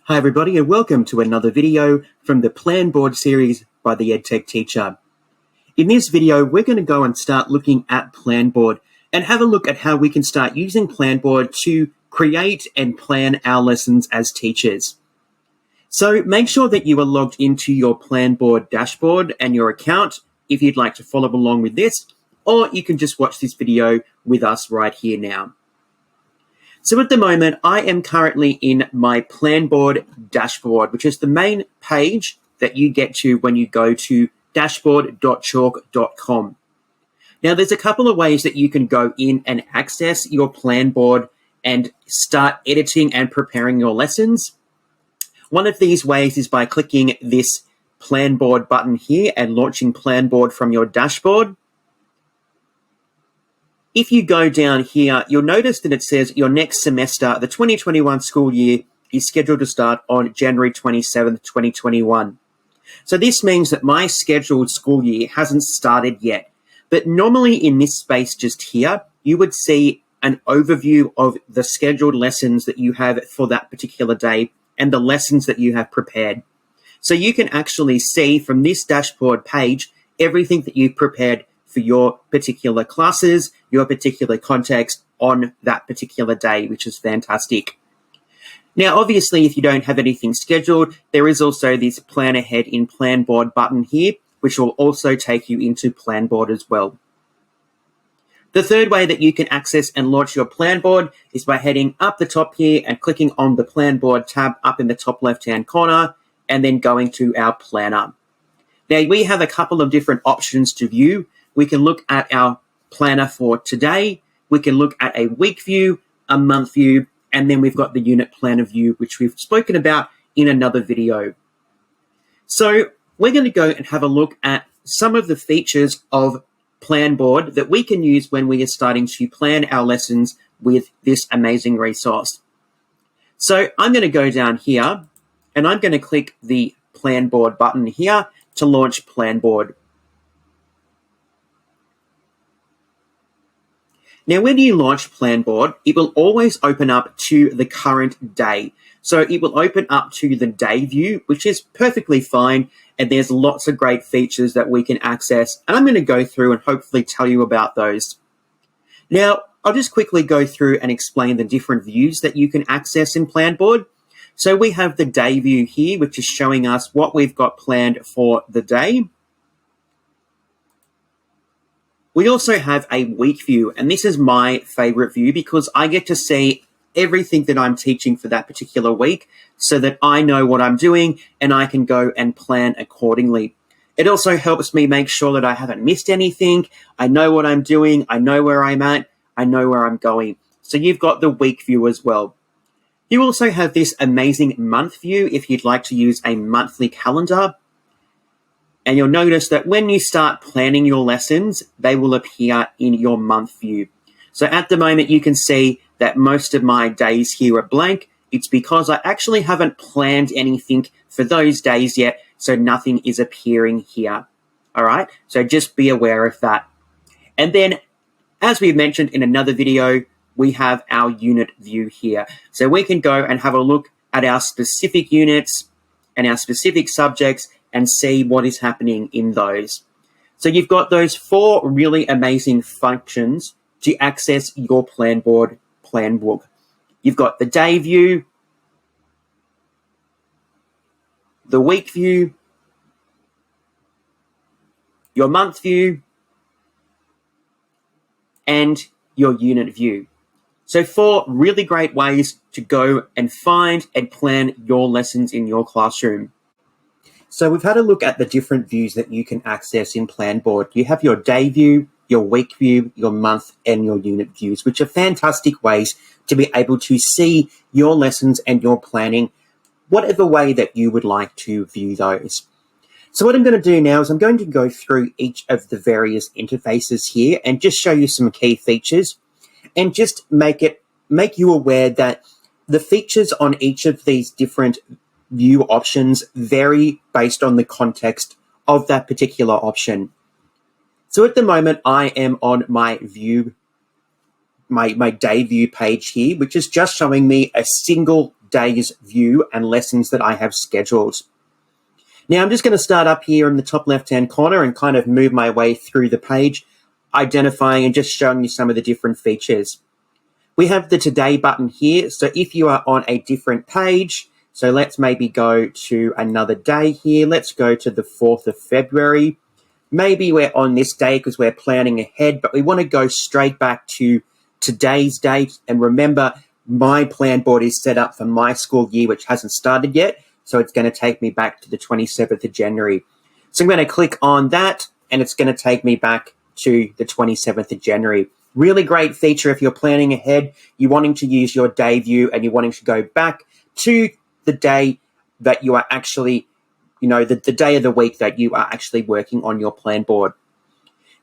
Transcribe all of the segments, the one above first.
Hi everybody and welcome to another video from the Planboard Series by the EdTech teacher. In this video, we're going to go and start looking at Planboard and have a look at how we can start using Planboard to create and plan our lessons as teachers. So make sure that you are logged into your Planboard dashboard and your account if you'd like to follow along with this, or you can just watch this video with us right here now. So at the moment, I am currently in my Planboard dashboard, which is the main page that you get to when you go to dashboard.chalk.com. Now, there's a couple of ways that you can go in and access your Planboard and start editing and preparing your lessons. One of these ways is by clicking this Planboard button here and launching Planboard from your dashboard. If you go down here, you'll notice that it says your next semester, the 2021 school year, is scheduled to start on January 27th, 2021. So this means that my scheduled school year hasn't started yet. But normally in this space just here, you would see an overview of the scheduled lessons that you have for that particular day and the lessons that you have prepared. So you can actually see from this dashboard page everything that you've prepared for your particular classes, your particular context on that particular day, which is fantastic. Now, obviously, if you don't have anything scheduled, there is also this Plan Ahead in Planboard button here, which will also take you into Planboard as well. The third way that you can access and launch your Planboard is by heading up the top here and clicking on the Planboard tab up in the top left-hand corner, and then going to our planner. Now, we have a couple of different options to view. We can look at our planner for today. We can look at a week view, a month view, and then we've got the unit planner view, which we've spoken about in another video. So we're going to go and have a look at some of the features of Planboard that we can use when we are starting to plan our lessons with this amazing resource. So I'm going to go down here and I'm going to click the Planboard button here to launch Planboard. Now, when you launch Planboard, it will always open up to the current day. So it will open up to the day view, which is perfectly fine. And there's lots of great features that we can access. And I'm going to go through and hopefully tell you about those. Now, I'll just quickly go through and explain the different views that you can access in Planboard. So we have the day view here, which is showing us what we've got planned for the day. We also have a week view, and this is my favorite view because I get to see everything that I'm teaching for that particular week so that I know what I'm doing and I can go and plan accordingly. It also helps me make sure that I haven't missed anything. I know what I'm doing. I know where I'm at. I know where I'm going. So you've got the week view as well. You also have this amazing month view if you'd like to use a monthly calendar. And you'll notice that when you start planning your lessons, they will appear in your month view. So at the moment, you can see that most of my days here are blank. It's because I actually haven't planned anything for those days yet, so nothing is appearing here. All right, so just be aware of that. And then, as we mentioned in another video, we have our unit view here. So we can go and have a look at our specific units and our specific subjects and see what is happening in those. So you've got those 4 really amazing functions to access your Planboard plan book. You've got the day view, the week view, your month view, and your unit view. So 4 really great ways to go and find and plan your lessons in your classroom. So we've had a look at the different views that you can access in Planboard. You have your day view, your week view, your month, and your unit views, which are fantastic ways to be able to see your lessons and your planning, whatever way that you would like to view those. So what I'm going to do now is I'm going to go through each of the various interfaces here and just show you some key features and just make you aware that the features on each of these different view options vary based on the context of that particular option. So at the moment, I am on my view, my day view page here, which is just showing me a single day's view and lessons that I have scheduled. Now, I'm just going to start up here in the top left-hand corner and kind of move my way through the page, identifying and just showing you some of the different features. We have the Today button here. So if you are on a different page, so let's maybe go to another day here. Let's go to the 4th of February. Maybe we're on this day because we're planning ahead, but we want to go straight back to today's date. And remember, my plan board is set up for my school year, which hasn't started yet. So it's going to take me back to the 27th of January. So I'm going to click on that, and it's going to take me back to the 27th of January. Really great feature if you're planning ahead, you're wanting to use your day view, and you're wanting to go back to the day that you are actually, the day of the week that you are actually working on your plan board.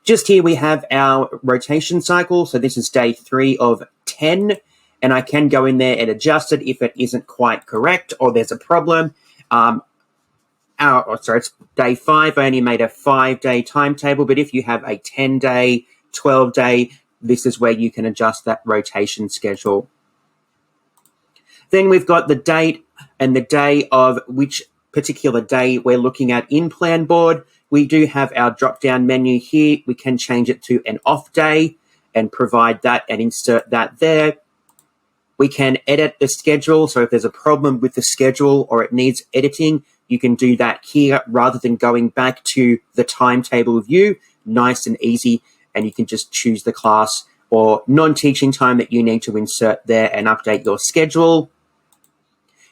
Just here we have our rotation cycle. So this is day 3 of 10. And I can go in there and adjust it if it isn't quite correct or there's a problem. It's day 5. I only made a 5-day timetable, but if you have a 10-day, 12-day, this is where you can adjust that rotation schedule. Then we've got the date and the day of which particular day we're looking at in Planboard. We do have our drop-down menu here. We can change it to an off day and provide that and insert that there. We can edit the schedule. So if there's a problem with the schedule or it needs editing, you can do that here rather than going back to the timetable view. Nice and easy. And you can just choose the class or non-teaching time that you need to insert there and update your schedule.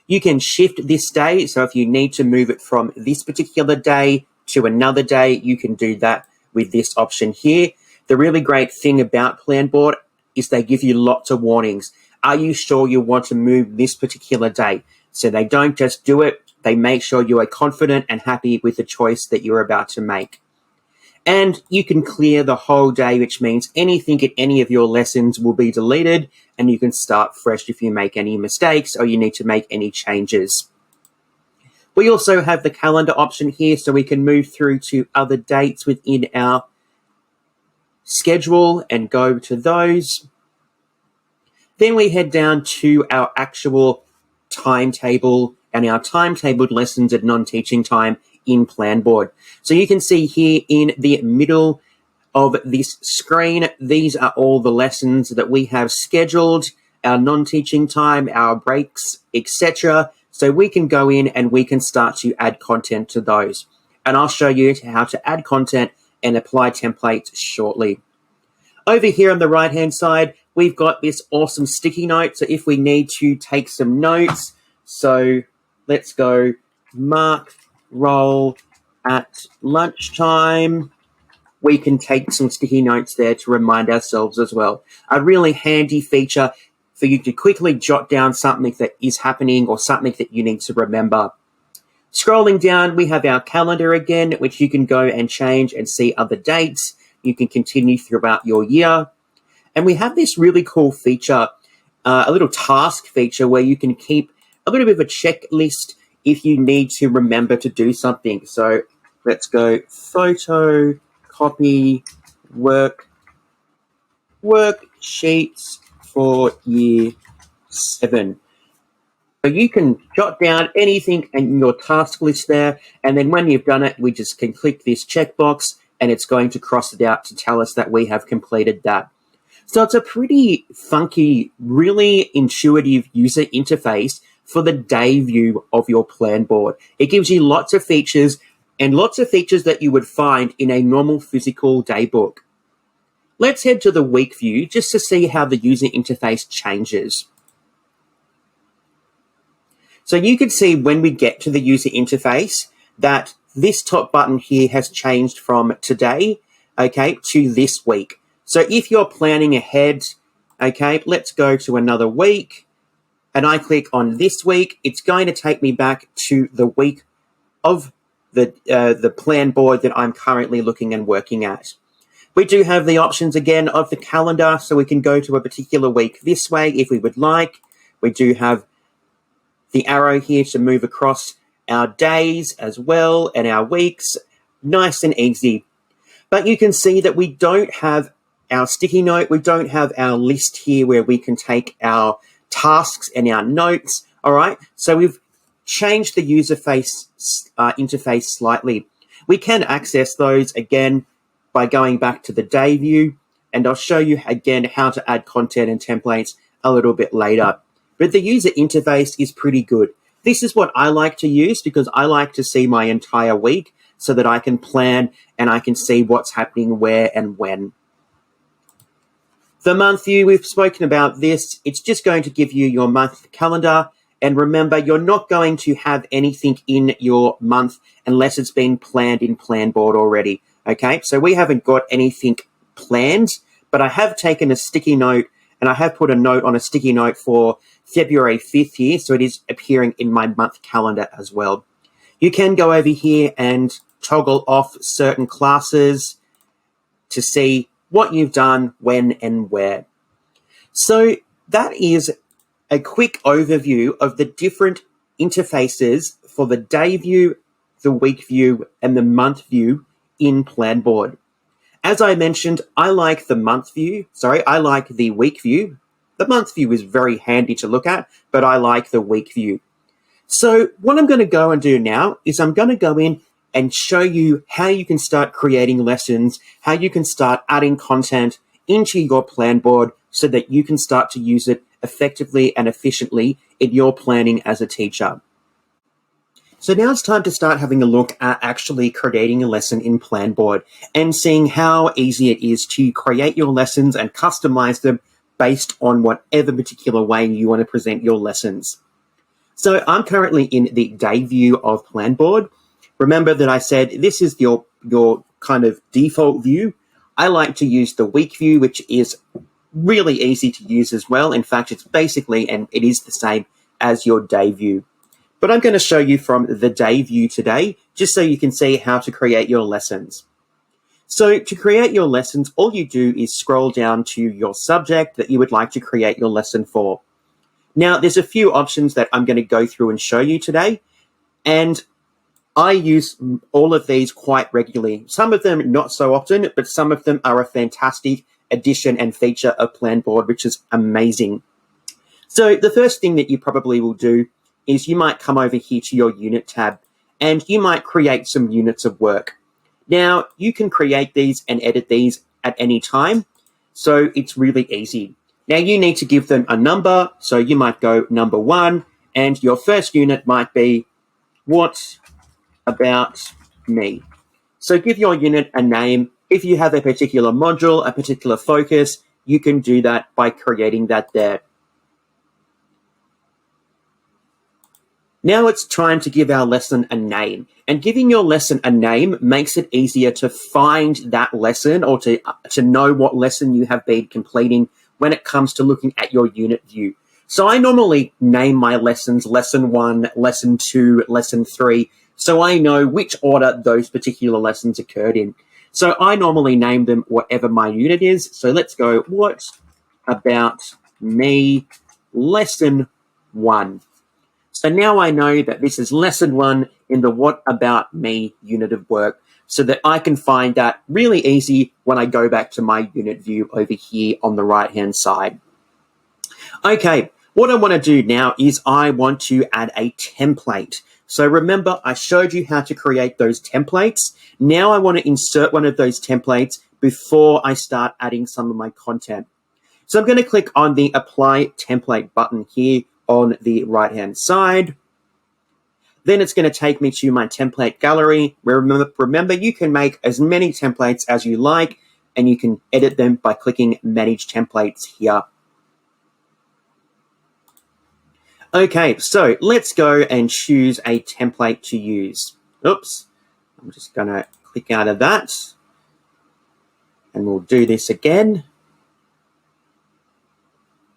You can shift this day. So if you need to move it from this particular day to another day, you can do that with this option here. The really great thing about Planboard is they give you lots of warnings. Are you sure you want to move this particular day? So they don't just do it. They make sure you are confident and happy with the choice that you're about to make. And you can clear the whole day, which means anything in any of your lessons will be deleted, and you can start fresh if you make any mistakes or you need to make any changes. We also have the calendar option here, so we can move through to other dates within our schedule and go to those. Then we head down to our actual timetable and our timetabled lessons at non-teaching time in Planboard. So you can see here in the middle of this screen, these are all the lessons that we have scheduled, our non-teaching time, our breaks, etc. So we can go in and we can start to add content to those. And I'll show you how to add content and apply templates shortly. Over here on the right-hand side, we've got this awesome sticky note. So if we need to take some notes, so let's go mark roll at lunchtime. We can take some sticky notes there to remind ourselves as well. A really handy feature for you to quickly jot down something that is happening or something that you need to remember. Scrolling down, we have our calendar again, which you can go and change and see other dates. You can continue throughout your year. And we have this really cool feature, a little task feature where you can keep a little bit of a checklist if you need to remember to do something. So let's go photo, copy, worksheets for year 7. So you can jot down anything in your task list there, and then when you've done it, we just can click this checkbox, and it's going to cross it out to tell us that we have completed that. So it's a pretty funky, really intuitive user interface for the day view of your plan board. It gives you lots of features and lots of features that you would find in a normal physical day book. Let's head to the week view just to see how the user interface changes. So you can see when we get to the user interface that this top button here has changed from today, okay, to this week. So if you're planning ahead, okay, let's go to another week, and I click on this week, it's going to take me back to the week of the plan board that I'm currently looking and working at. We do have the options again of the calendar, so we can go to a particular week this way if we would like. We do have the arrow here to move across our days as well and our weeks. Nice and easy. But you can see that we don't have our sticky note. We don't have our list here where we can take our tasks and our notes. All right, so we've changed the user interface slightly. We can access those again by going back to the day view, and I'll show you again how to add content and templates a little bit later. But the user interface is pretty good. This is what I like to use because I like to see my entire week so that I can plan and I can see what's happening where and when. The month view, we've spoken about this. It's just going to give you your month calendar. And remember, you're not going to have anything in your month unless it's been planned in Planboard already. Okay, so we haven't got anything planned, but I have taken a sticky note and I have put a note on a sticky note for February 5th here. So it is appearing in my month calendar as well. You can go over here and toggle off certain classes to see what you've done, when and where. So that is a quick overview of the different interfaces for the day view, the week view, and the month view in Planboard. As I mentioned, I like the week view. The month view is very handy to look at, but I like the week view. So what I'm going to go and do now is I'm going to go in and show you how you can start creating lessons, how you can start adding content into your Planboard so that you can start to use it effectively and efficiently in your planning as a teacher. So now it's time to start having a look at actually creating a lesson in Planboard and seeing how easy it is to create your lessons and customize them based on whatever particular way you want to present your lessons. So I'm currently in the day view of Planboard. Remember that I said this is your kind of default view. I like to use the week view, which is really easy to use as well. In fact, it's basically, and it is the same as your day view. But I'm going to show you from the day view today, just so you can see how to create your lessons. So to create your lessons, all you do is scroll down to your subject that you would like to create your lesson for. Now, there's a few options that I'm going to go through and show you today, and I use all of these quite regularly. Some of them not so often, but some of them are a fantastic addition and feature of Planboard, which is amazing. So the first thing that you probably will do is you might come over here to your unit tab and you might create some units of work. Now, you can create these and edit these at any time, so it's really easy. Now, you need to give them a number, so you might go number 1, and your first unit might be, what about me? So give your unit a name. If you have a particular module, a particular focus, you can do that by creating that there. Now it's time to give our lesson a name. And giving your lesson a name makes it easier to find that lesson or to know what lesson you have been completing when it comes to looking at your unit view. So I normally name my lessons lesson 1, lesson 2, lesson 3, so I know which order those particular lessons occurred in. So I normally name them whatever my unit is. So let's go, what about me, lesson 1. So now I know that this is lesson 1 in the What About Me unit of work, so that I can find that really easy when I go back to my unit view over here on the right-hand side. Okay, what I want to do now is I want to add a template. So remember, I showed you how to create those templates. Now I want to insert one of those templates before I start adding some of my content. So I'm going to click on the Apply Template button here on the right-hand side. Then it's going to take me to my template gallery. Remember, you can make as many templates as you like, and you can edit them by clicking Manage Templates here. Okay, so let's go and choose a template to use. Oops, I'm just going to click out of that. And we'll do this again.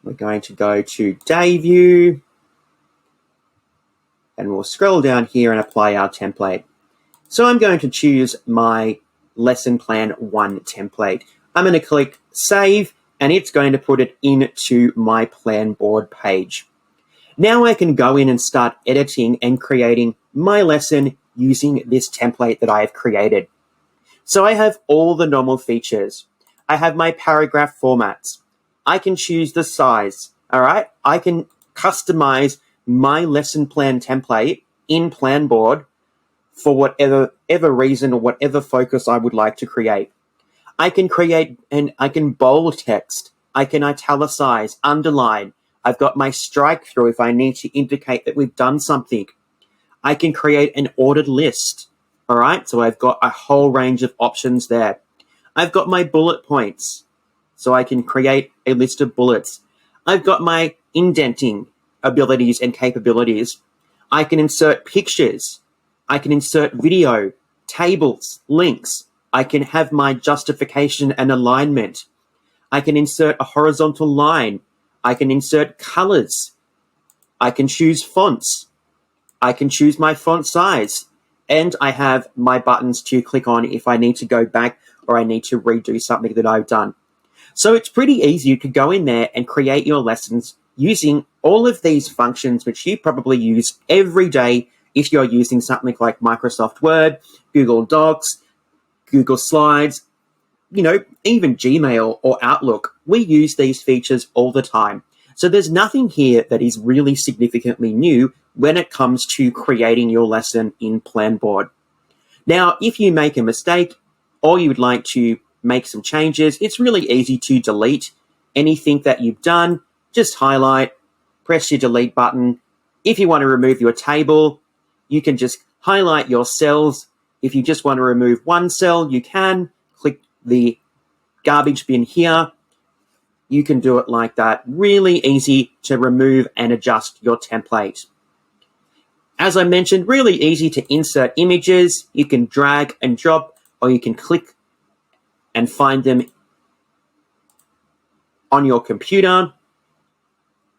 We're going to go to Day View. And we'll scroll down here and apply our template. So I'm going to choose my Lesson Plan 1 template. I'm going to click Save, and it's going to put it into my Planboard page. Now I can go in and start editing and creating my lesson using this template that I have created. So I have all the normal features. I have my paragraph formats. I can choose the size, all right? I can customize my lesson plan template in Planboard for whatever reason or whatever focus I would like to create. I can create and I can bold text. I can italicize, underline. I've got my strike through if I need to indicate that we've done something. I can create an ordered list. All right, so I've got a whole range of options there. I've got my bullet points, so I can create a list of bullets. I've got my indenting abilities and capabilities. I can insert pictures. I can insert video, tables, links. I can have my justification and alignment. I can insert a horizontal line. I can insert colors. I can choose fonts. I can choose my font size. And I have my buttons to click on if I need to go back or I need to redo something that I've done. So it's pretty easy to go in there and create your lessons using all of these functions, which you probably use every day if you're using something like Microsoft Word, Google Docs, Google Slides, even Gmail or Outlook. We use these features all the time. So there's nothing here that is really significantly new when it comes to creating your lesson in Planboard. Now, if you make a mistake or you would like to make some changes, it's really easy to delete anything that you've done. Just highlight, press your delete button. If you want to remove your table, you can just highlight your cells. If you just want to remove one cell, you can click the garbage bin here. You can do it like that. Really easy to remove and adjust your template. As I mentioned, really easy to insert images. You can drag and drop, or you can click and find them on your computer.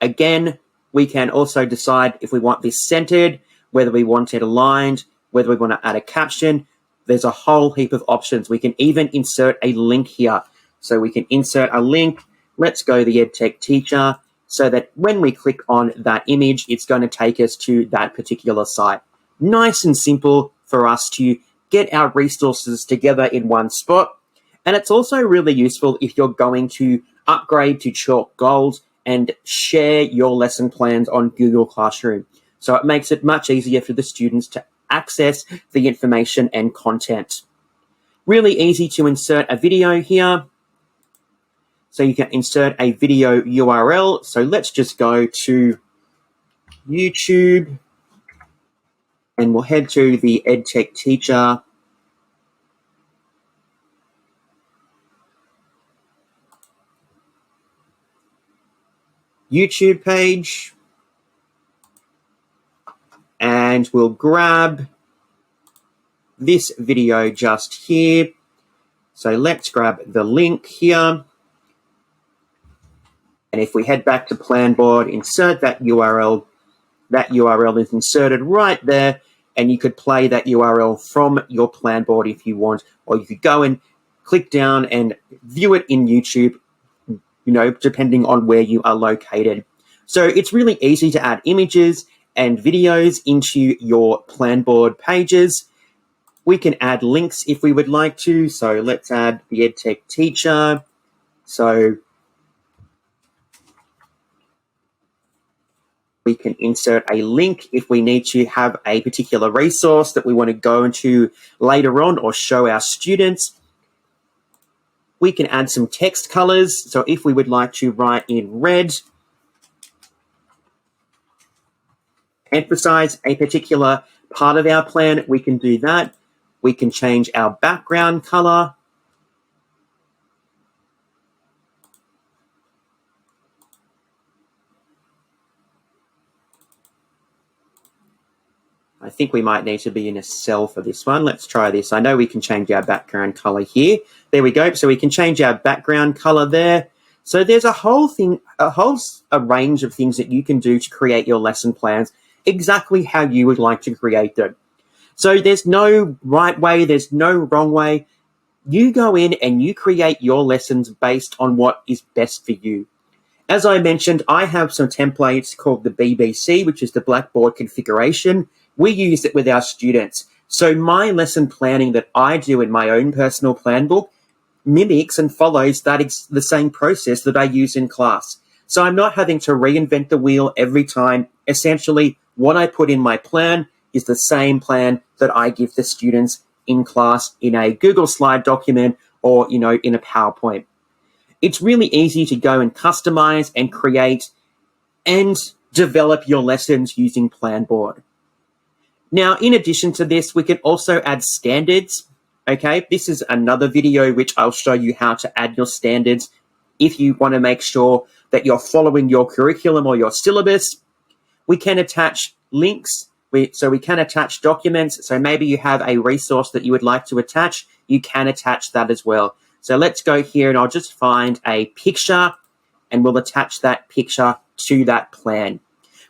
Again, we can also decide if we want this centered, whether we want it aligned, whether we want to add a caption. There's a whole heap of options. We can even insert a link here. So we can insert a link. Let's go the EdTech teacher, so that when we click on that image, it's going to take us to that particular site. Nice and simple for us to get our resources together in one spot. And it's also really useful if you're going to upgrade to Chalk Gold and share your lesson plans on Google Classroom. So it makes it much easier for the students to access the information and content. Really easy to insert a video here. So you can insert a video URL. So let's just go to YouTube and we'll head to the EdTech teacher. YouTube page. And we'll grab this video just here. So let's grab the link here. And if we head back to Planboard, insert that URL is inserted right there, and you could play that URL from your Planboard if you want, or you could go and click down and view it in YouTube, depending on where you are located. So it's really easy to add images and videos into your Planboard pages. We can add links if we would like to. So let's add the EdTech teacher. So we can insert a link if we need to have a particular resource that we want to go into later on or show our students. We can add some text colors. So if we would like to write in red, emphasize a particular part of our plan, we can do that. We can change our background color. I think we might need to be in a cell for this one. Let's try this. I know we can change our background color here. There we go. So we can change our background color there. So there's a range of things that you can do to create your lesson plans exactly how you would like to create them. So there's no right way, there's no wrong way. You go in and you create your lessons based on what is best for you. As I mentioned, I have some templates called the BBC, which is the Blackboard configuration. We use it with our students. So my lesson planning that I do in my own personal plan book mimics and follows the same process that I use in class. So I'm not having to reinvent the wheel every time. Essentially, what I put in my plan is the same plan that I give the students in class in a Google slide document or, in a PowerPoint. It's really easy to go and customize and create and develop your lessons using Planboard. Now, in addition to this, we can also add standards. Okay, this is another video which I'll show you how to add your standards if you want to make sure that you're following your curriculum or your syllabus. We can attach links, so we can attach documents. So maybe you have a resource that you would like to attach, you can attach that as well. So let's go here and I'll just find a picture and we'll attach that picture to that plan.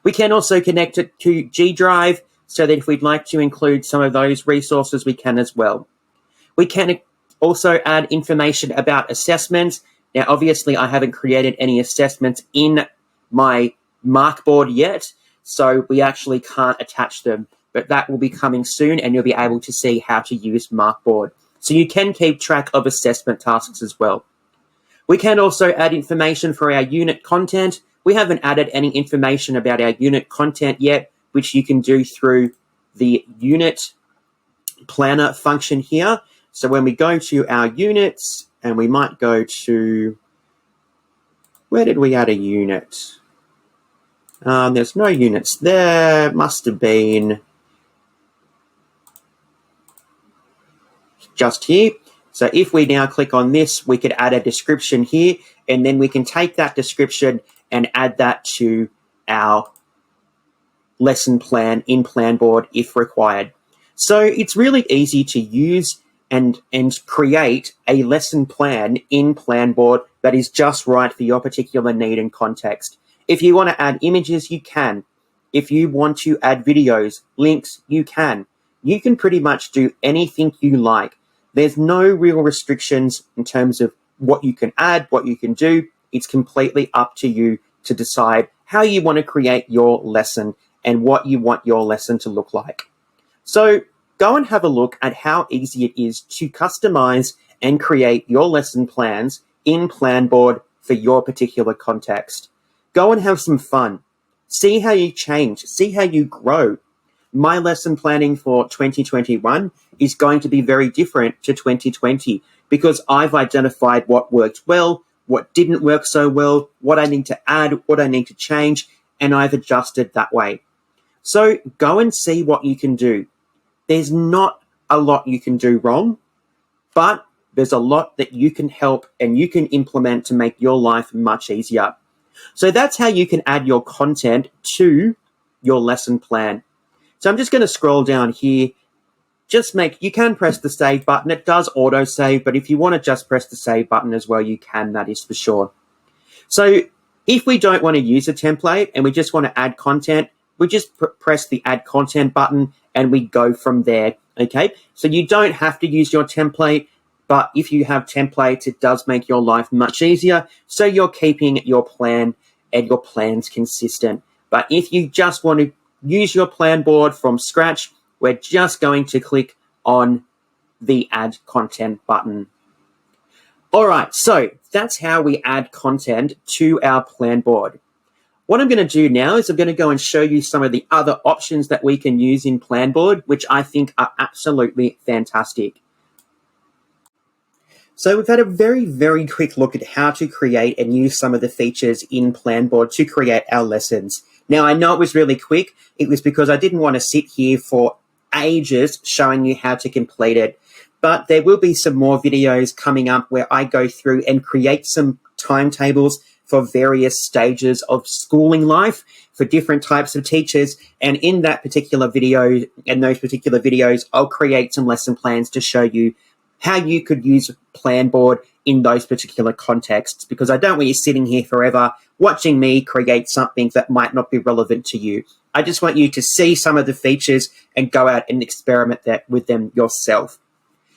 We can also connect it to G Drive so that if we'd like to include some of those resources, we can as well. We can also add information about assessments. Now, obviously, I haven't created any assessments in my Markboard yet, so we actually can't attach them, but that will be coming soon and you'll be able to see how to use Markboard. So you can keep track of assessment tasks as well. We can also add information for our unit content. We haven't added any information about our unit content yet, which you can do through the unit planner function here. So when we go to our units, and we might go to, where did we add a unit? There's no units there, must have been just here. So if we now click on this, we could add a description here, and then we can take that description and add that to our lesson plan in Planboard if required. So it's really easy to use and create a lesson plan in Planboard that is just right for your particular need and context. If you want to add images, you can. If you want to add videos, links, you can. You can pretty much do anything you like. There's no real restrictions in terms of what you can add, what you can do. It's completely up to you to decide how you want to create your lesson and what you want your lesson to look like. So go and have a look at how easy it is to customize and create your lesson plans in Planboard for your particular context. Go and have some fun. See how you change. See how you grow. My lesson planning for 2021 is going to be very different to 2020 because I've identified what worked well, what didn't work so well, what I need to add, what I need to change, and I've adjusted that way. So go and see what you can do. There's not a lot you can do wrong, but there's a lot that you can help and you can implement to make your life much easier. So that's how you can add your content to your lesson plan. So I'm just going to scroll down here. You can press the save button. It does auto save, but if you want to just press the save button as well, you can, that is for sure. So if we don't want to use a template and we just want to add content, we just press the add content button and we go from there. Okay. So you don't have to use your template, but if you have templates, it does make your life much easier. So you're keeping your plan and your plans consistent. But if you just want to use your Planboard from scratch, we're just going to click on the add content button. All right, so that's how we add content to our Planboard. What I'm going to do now is I'm going to go and show you some of the other options that we can use in Planboard, which I think are absolutely fantastic. So we've had a very, very quick look at how to create and use some of the features in Planboard to create our lessons. Now, I know it was really quick. It was because I didn't want to sit here for ages showing you how to complete it. But there will be some more videos coming up where I go through and create some timetables for various stages of schooling life for different types of teachers. And in that particular video, in those particular videos, I'll create some lesson plans to show you how you could use Planboard in those particular contexts, because I don't want you sitting here forever watching me create something that might not be relevant to you. I just want you to see some of the features and go out and experiment with them yourself.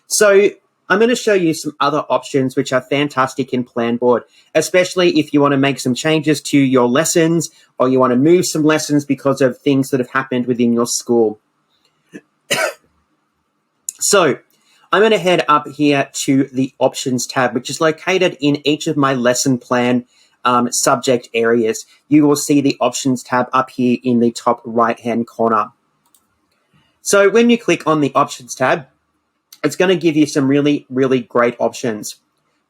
So I'm going to show you some other options which are fantastic in Planboard, especially if you want to make some changes to your lessons or you want to move some lessons because of things that have happened within your school. So I'm going to head up here to the Options tab, which is located in each of my lesson plan subject areas, you will see the Options tab up here in the top right-hand corner. So when you click on the Options tab, it's going to give you some really, really great options.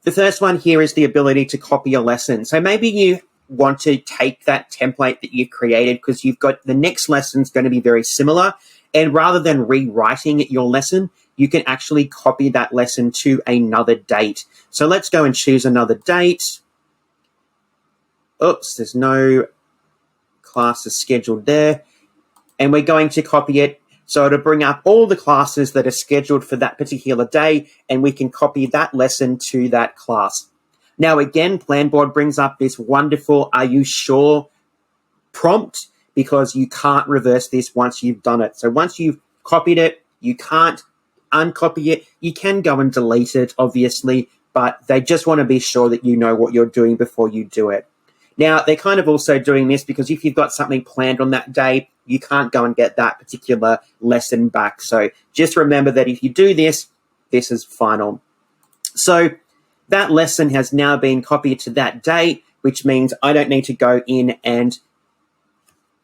The first one here is the ability to copy a lesson. So maybe you want to take that template that you've created because you've got the next lesson's going to be very similar. And rather than rewriting your lesson, you can actually copy that lesson to another date. So let's go and choose another date. Oops, there's no classes scheduled there. And we're going to copy it. So it'll bring up all the classes that are scheduled for that particular day, and we can copy that lesson to that class. Now, again, Planboard brings up this wonderful "Are you sure?" prompt because you can't reverse this once you've done it. So once you've copied it, you can't uncopy it. You can go and delete it, obviously, but they just want to be sure that you know what you're doing before you do it. Now, they're kind of also doing this because if you've got something planned on that day, you can't go and get that particular lesson back. So just remember that if you do this, this is final. So that lesson has now been copied to that date, which means I don't need to go in and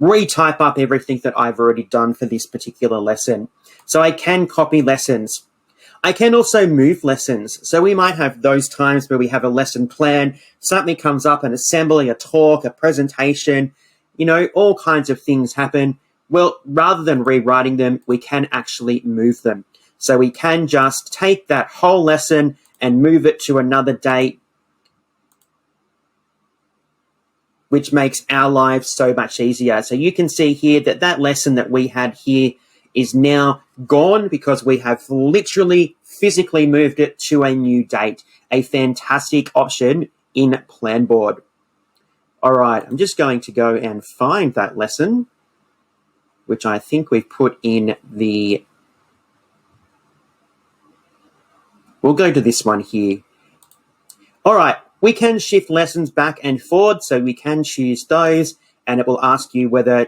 retype up everything that I've already done for this particular lesson. So I can copy lessons. I can also move lessons. So we might have those times where we have a lesson plan, something comes up, an assembly, a talk, a presentation, all kinds of things happen. Well, rather than rewriting them, we can actually move them. So we can just take that whole lesson and move it to another date, which makes our lives so much easier. So you can see here that that lesson that we had here is now gone because we have literally physically moved it to a new date. A fantastic option in Planboard. All right, I'm just going to go and find that lesson, which I think we've put in the... We'll go to this one here. All right, we can shift lessons back and forward, so we can choose those, and it will ask you whether,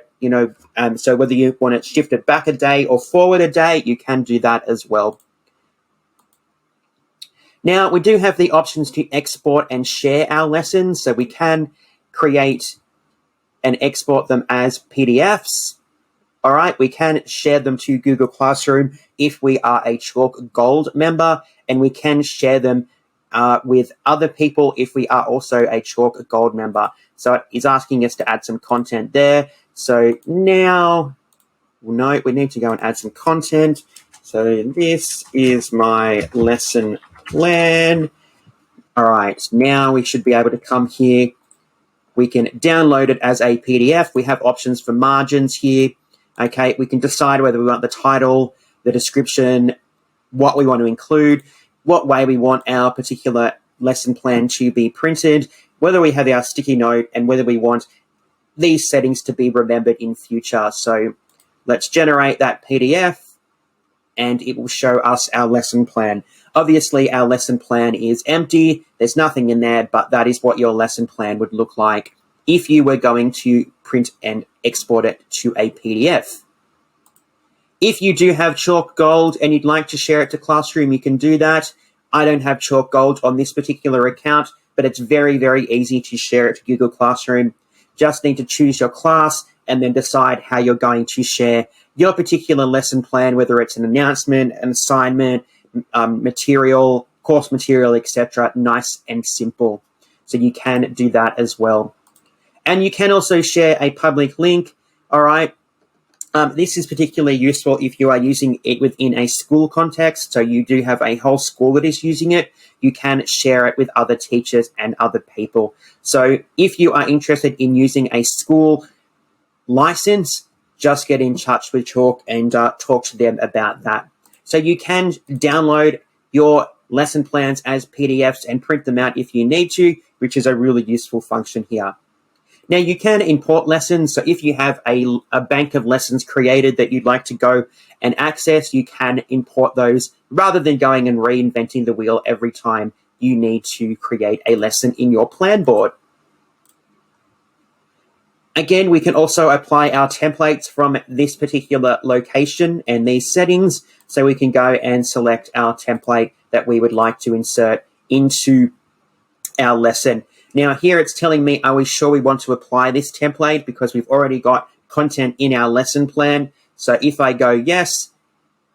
so whether you want it shifted back a day or forward a day, you can do that as well. Now, we do have the options to export and share our lessons, so we can create and export them as PDFs. All right, we can share them to Google Classroom if we are a Chalk Gold member, and we can share them with other people if we are also a Chalk Gold member. So it's asking us to add some content there. So now, no, we need to go and add some content. So this is my lesson plan. All right, now we should be able to come here. We can download it as a PDF. We have options for margins here. Okay, we can decide whether we want the title, the description, what we want to include, what way we want our particular lesson plan to be printed, whether we have our sticky note, and whether we want these settings to be remembered in future. So let's generate that PDF, and it will show us our lesson plan. Obviously, our lesson plan is empty. There's nothing in there, but that is what your lesson plan would look like if you were going to print and export it to a PDF. If you do have Chalk Gold and you'd like to share it to Classroom, you can do that. I don't have Chalk Gold on this particular account, but it's very, very easy to share it to Google Classroom. Just need to choose your class and then decide how you're going to share your particular lesson plan, whether it's an announcement, an assignment, material, course material, etc. Nice and simple. So you can do that as well. And you can also share a public link. All right. This is particularly useful if you are using it within a school context. So you do have a whole school that is using it. You can share it with other teachers and other people. So if you are interested in using a school license, just get in touch with Chalk and talk to them about that. So you can download your lesson plans as PDFs and print them out if you need to, which is a really useful function here. Now, you can import lessons. So if you have a bank of lessons created that you'd like to go and access, you can import those rather than going and reinventing the wheel every time you need to create a lesson in your Planboard. Again, we can also apply our templates from this particular location and these settings. So we can go and select our template that we would like to insert into our lesson. Now here it's telling me, are we sure we want to apply this template because we've already got content in our lesson plan. So if I go yes,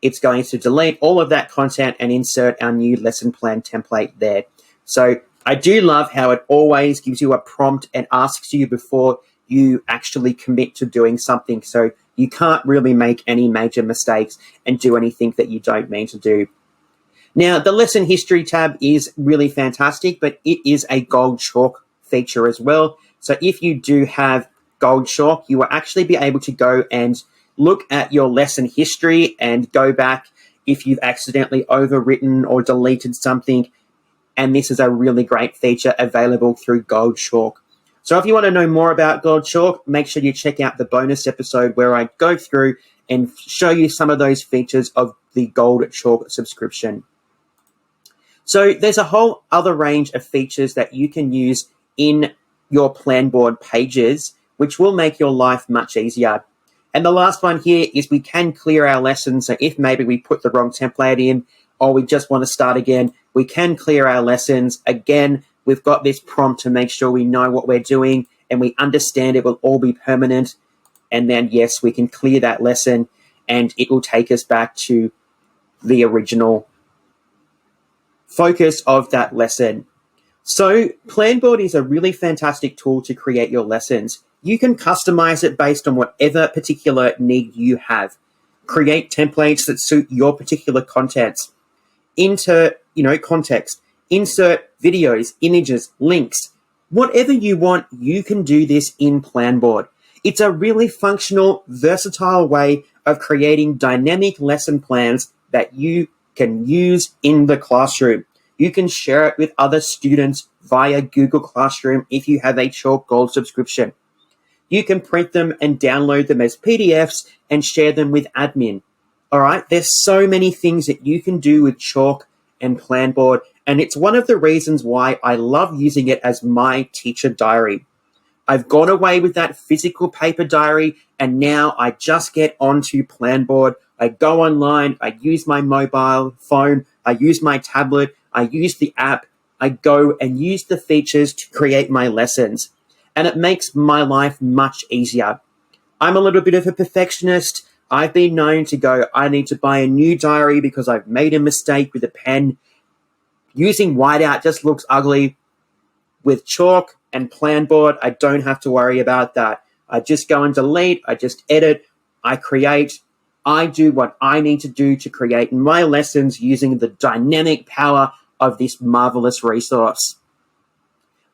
it's going to delete all of that content and insert our new lesson plan template there. So I do love how it always gives you a prompt and asks you before you actually commit to doing something. So you can't really make any major mistakes and do anything that you don't mean to do. Now, the lesson history tab is really fantastic, but it is a gold chalk feature as well. So if you do have gold chalk, you will actually be able to go and look at your lesson history and go back if you've accidentally overwritten or deleted something. And this is a really great feature available through gold chalk. So if you want to know more about gold chalk, make sure you check out the bonus episode where I go through and show you some of those features of the gold chalk subscription. So there's a whole other range of features that you can use in your Planboard pages, which will make your life much easier. And the last one here is we can clear our lessons. So if maybe we put the wrong template in or we just want to start again, we can clear our lessons. Again, we've got this prompt to make sure we know what we're doing and we understand it will all be permanent. And then, yes, we can clear that lesson and it will take us back to the original focus of that lesson. So Planboard is a really fantastic tool to create your lessons. You can customize it based on whatever particular need you have. Create templates that suit your particular contents. Context. Insert videos, images, links. Whatever you want, you can do this in Planboard. It's a really functional, versatile way of creating dynamic lesson plans that you can use in the classroom. You can share it with other students via Google Classroom if you have a Chalk Gold subscription. You can print them and download them as PDFs and share them with admin. All right, there's so many things that you can do with Chalk and Planboard, and it's one of the reasons why I love using it as my teacher diary. I've gone away with that physical paper diary, and now I just get onto Planboard. I go online, I use my mobile phone, I use my tablet, I use the app, I go and use the features to create my lessons. And it makes my life much easier. I'm a little bit of a perfectionist. I've been known to go, I need to buy a new diary because I've made a mistake with a pen. Using whiteout just looks ugly. With Chalk and Planboard, I don't have to worry about that. I just go and delete, I just edit, I create, I do what I need to do to create my lessons using the dynamic power of this marvelous resource.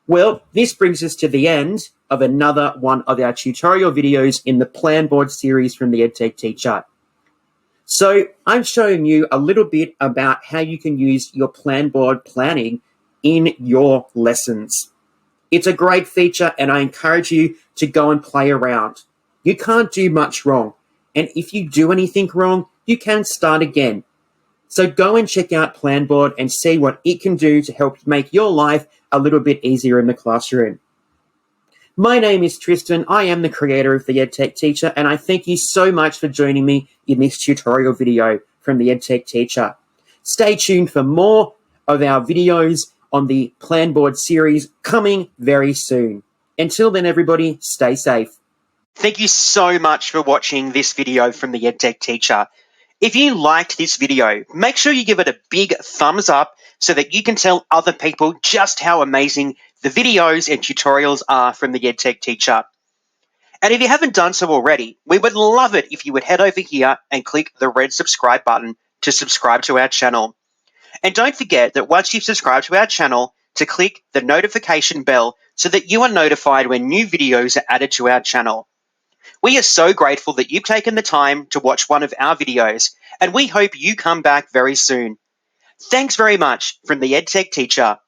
Well, this brings us to the end of another one of our tutorial videos in the Planboard series from the EdTech Teacher. So I'm showing you a little bit about how you can use your Planboard planning in your lessons. It's a great feature and I encourage you to go and play around. You can't do much wrong. And if you do anything wrong, you can start again. So go and check out Planboard and see what it can do to help make your life a little bit easier in the classroom. My name is Tristan. I am the creator of the EdTech Teacher, and I thank you so much for joining me in this tutorial video from the EdTech Teacher. Stay tuned for more of our videos on the Planboard series coming very soon. Until then, everybody, stay safe. Thank you so much for watching this video from the EdTech Teacher. If you liked this video, make sure you give it a big thumbs up so that you can tell other people just how amazing the videos and tutorials are from the EdTech Teacher. And if you haven't done so already, we would love it if you would head over here and click the red subscribe button to subscribe to our channel. And don't forget that once you've subscribed to our channel, to click the notification bell so that you are notified when new videos are added to our channel. We are so grateful that you've taken the time to watch one of our videos, and we hope you come back very soon. Thanks very much from the EdTech Teacher.